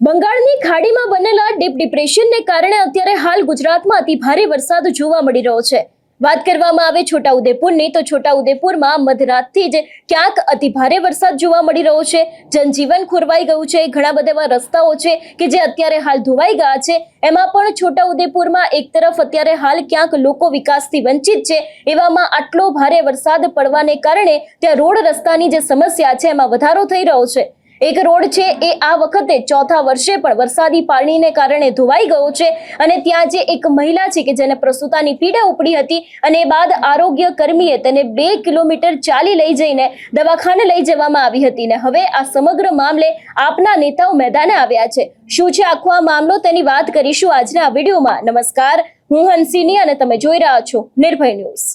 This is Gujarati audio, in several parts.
બંગાળની ખાડીમાં બનેલા ડીપ ડિપ્રેશનને કારણે અત્યારે હાલ ગુજરાતમાં અતિ ભારે વરસાદ જોવા મળી રહ્યો છે। વાત કરવામાં આવે છોટાઉદેપુરની તો છોટાઉદેપુરમાં મધરાતથી જ ક્યાંક અતિ ભારે વરસાદ જોવા મળી રહ્યો છે। જનજીવન ખોરવાઈ ગયું છે। ઘણા બધા એવા રસ્તાઓ છે કે જે અત્યારે હાલ ધોવાઈ ગયા છે। એમાં પણ છોટાઉદેપુરમાં એક તરફ અત્યારે હાલ ક્યાંક લોકો વિકાસથી વંચિત છે, એવામાં આટલો ભારે વરસાદ પડવાને કારણે ત્યાં રોડ રસ્તાની જે સમસ્યા છે એમાં વધારો થઈ રહ્યો છે। એક રોડ છે એ આ વખતે ચોથા વર્ષે પણ વરસાદી પાણીને કારણે ધોવાઈ ગયો છે અને ત્યાં જે એક મહિલા છે કે જેને પ્રસૂતાની પીડા ઉપડી હતી અને બાદ આરોગ્ય કર્મીએ તેને 2 કિલોમીટર ચાલી લઈ જઈને દવાખાને લઈ જવામાં આવી હતી ને હવે આ સમગ્ર મામલે આપના નેતાઓ મેદાને આવ્યા છે। શું છે આખો આ મામલો તેની વાત કરીશું આજના વિડીયોમાં। નમસ્કાર, હું હંસિની અને તમે જોઈ રહ્યા છો નિર્ભય ન્યૂઝ।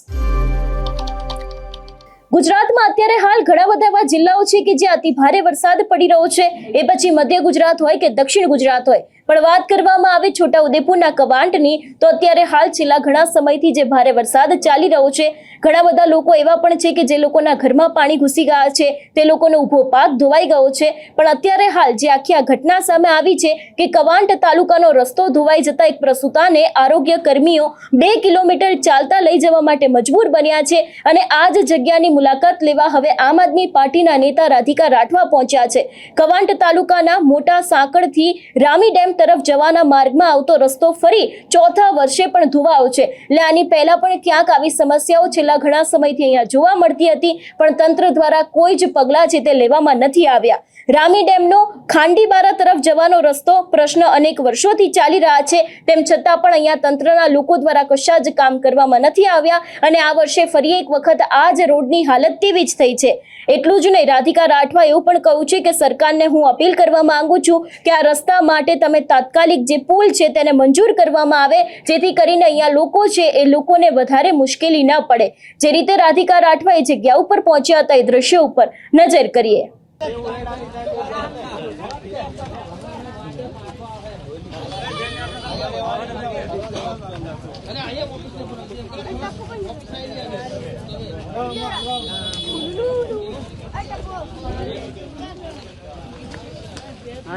ગુજરાતમાં અત્યારે હાલ ઘણા બધા એવા જિલ્લાઓ છે કે જ્યાં અતિ ભારે વરસાદ પડી રહ્યો છે, એ પછી મધ્ય ગુજરાત હોય કે દક્ષિણ ગુજરાત હોય, પણ વાત કરવામાં આવે છોટાઉદેપુરના કવાંટની તો અત્યારે હાલ છેલ્લા ઘણા સમયથી જે ભારે વરસાદ ચાલી રહ્યો છે, ઘણા બધા લોકો એવા પણ છે કે જે લોકોના ઘરમાં પાણી ઘૂસી ગયા છે, તે લોકોનો ઊભો પાક ધોવાઈ ગયો છે। પણ અત્યારે હાલ જે આખી આ ઘટના સામે આવી છે કે કવાંટ તાલુકાનો રસ્તો ધોવાઈ જતા એક પ્રસૂતાને આરોગ્ય કર્મીઓ 2 કિલોમીટર ચાલતા લઈ જવા માટે મજબૂર બન્યા છે અને આ જ જગ્યાની મુલાકાત લેવા હવે આમ આદમી પાર્ટીના નેતા રાધિકા રાઠવા પહોંચ્યા છે। કવાંટ તાલુકાના મોટા સાંકળથી રામી ડેમ તરફ જવાના માર્ગમાં આવતો રસ્તો ફરી ચોથા વર્ષે પણ ધોવાયો છે। એટલે આની પહેલા પણ ક્યાંક આવી સમસ્યાઓ છેલ્લા ઘણા સમયથી અહીંયા જોવા મળતી હતી, પણ તંત્ર દ્વારા કોઈ જ પગલાં છે તે લેવામાં નથી આવ્યા। રામી ડેમનો ખાંડીબારા તરફ જવાનો રસ્તો પ્રશ્ન અનેક વર્ષોથી ચાલી રહ્યા છે, તેમ છતાં પણ અહીંયા તંત્રના લોકો દ્વારા કશા જ કામ કરવામાં નથી આવ્યા અને આ વર્ષે ફરી એક વખત આ જ રોડની હાલત તેવી જ થઈ છે। એટલું જ નહીં, રાધિકા રાઠવા એવું પણ કહ્યું છે કે સરકારને હું અપીલ કરવા માંગુ છું કે આ રસ્તા માટે તમે તાત્કાલિક જે પુલ છે તેને મંજૂર કરવામાં આવે, જેથી કરીને અહીંયા લોકો છે એ લોકોને વધારે મુશ્કેલી ન પડે। જે રીતે રાધિકા રાઠવા એ જગ્યા ઉપર પહોંચ્યા હતા એ દ્રશ્યો ઉપર નજર કરીએ।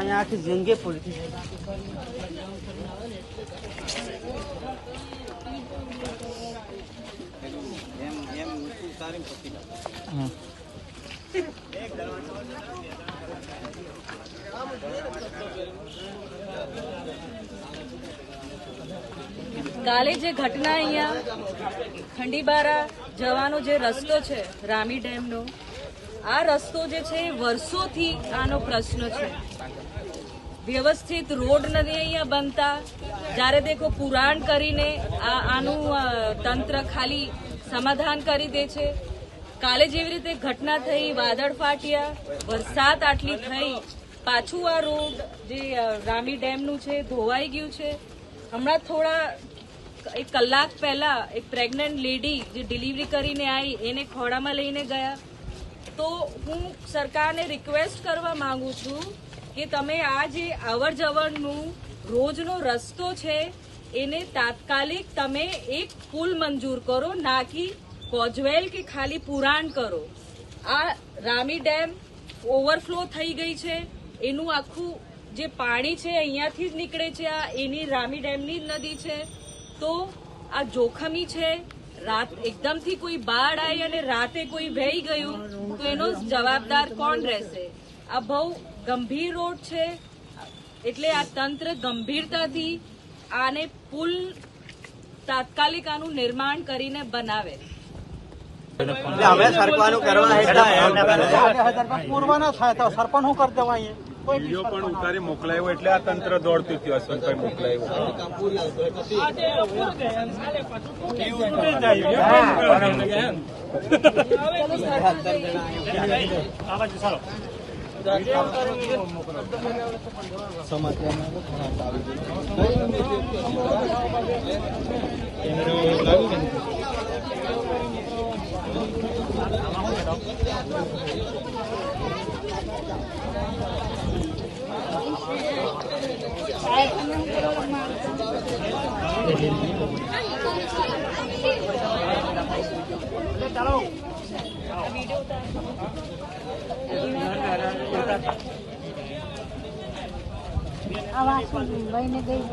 यहाँ की जंगे पुल थी। કાલે જે ઘટના અહીંયા ખંડીબારા જવાનો જે રસ્તો છે રામી ડેમનો, આ રસ્તો જે છે વર્ષોથી આનો પ્રશ્ન છે। વ્યવસ્થિત રોડ નથી અહીંયા બનતા, જ્યારે દેખો પુરાણ કરીને આનું તંત્ર ખાલી સમાધાન કરી દે છે। કાલે જેવી રીતે ઘટના થઈ, વાદળ ફાટ્યા, વરસાદ આટલી થઈ, પાછું આ રોડ જે રામી ડેમનું છે ધોવાઈ ગયું છે। હમણાં થોડા 1 કલાક પહેલા એક પ્રેગ્નન્ટ લેડી જે ડિલિવરી કરીને આવી એને ખોડામાં લઈને ગયા। તો હું સરકારને રિક્વેસ્ટ કરવા માંગુ છું કે તમે આ જે અવર જવરનું રોજનો રસ્તો છે એને તાત્કાલિક તમે એક પુલ મંજૂર કરો, ના કે કોઝવેલ કે ખાલી પુરાણ કરો। આ રામી ડેમ ઓવરફ્લો થઈ ગઈ છે, એનું આખું જે પાણી છે અહીંયાથી જ નીકળે છે, આ એની રામી ડેમની જ નદી છે। તો આ જોખમી છે। રાત એકદમથી કોઈ બાઢ આવી અને રાતે કોઈ વહી ગયું તો એનો જવાબદાર કોણ રહેશે? આ બહુ ગંભીર રોડ છે, એટલે આ તંત્ર ગંભીરતાથી આને પુલ તાત્કાલિક આનું નિર્માણ કરીને બનાવે। અમે સરકારનું કરવા પૂર્વના થાય તો સરપંચ શું કરી દેવાય? વિડીયો પણ ઉતારી મોકલાયો એટલે આ તંત્ર દોડતું થયું। અશ્વંતભાઈ મોકલાયો ચાલો આ વાસુ લઈને ગઈ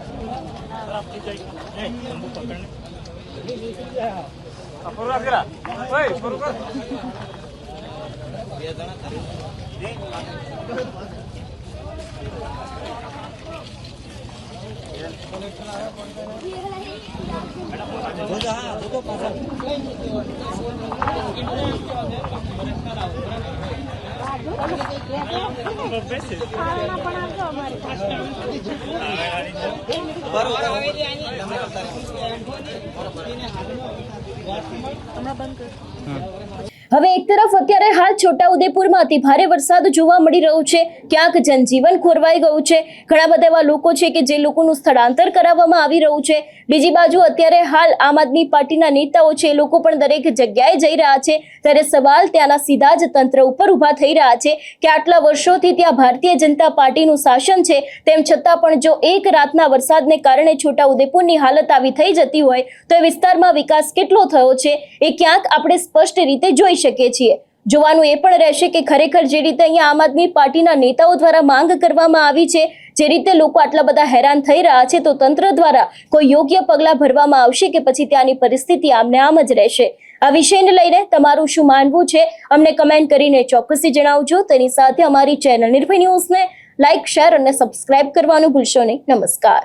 ખાવાના પણ આવજો અમારે હવે એક તરફ અત્યારે હાલ છોટાઉદેપુરમાં અતિ ભારે વરસાદ જોવા મળી રહ્યો છે. ક્યાંક જનજીવન ખોરવાઈ ગયું છે. ઘણા બધા એવા લોકો છે કે જે લોકોનું સ્થળાંતર કરાવવામાં આવી રહ્યું છે. બીજી બાજુ અત્યારે હાલ આમ આદમી પાર્ટીના નેતાઓ છે એ લોકો પણ દરેક જગ્યાએ જઈ રહ્યા છે. ત્યારે સવાલ ત્યાંના સીધા જ તંત્ર ઉપર ઊભા થઈ રહ્યા છે કે આટલા વર્ષોથી ત્યાં ભારતીય જનતા પાર્ટીનું શાસન છે, તેમ છતાં પણ જો એક રાતના વરસાદને કારણે છોટાઉદેપુરની હાલત આવી થઈ જતી હોય તો એ વિસ્તારમાં વિકાસ કેટલો થયો છે એ ક્યાંક આપણે સ્પષ્ટ રીતે જોઈ શકીએ છીએ. જોવાનું એ પણ રહેશે કે ખરેખર જે રીતે અહીંયા આમ આદમી પાર્ટીના નેતાઓ દ્વારા માંગ કરવામાં આવી છે, જે રીતે લોકો આટલા બધા હેરાન થઈ રહ્યા છે, તો તંત્ર દ્વારા કોઈ યોગ્ય પગલાં ભરવામાં આવશે કે પછી ત્યાંની પરિસ્થિતિ આમને આમ જ રહેશે. આ વિષયને લઈને તમારું શું માનવું છે અમને કમેન્ટ કરીને ચોક્કસથી જણાવજો. તેની સાથે અમારી ચેનલ નિર્ભય ન્યૂઝને લાઇક, શેર અને સબસ્ક્રાઇબ કરવાનું ભૂલશો નહીં. નમસ્કાર.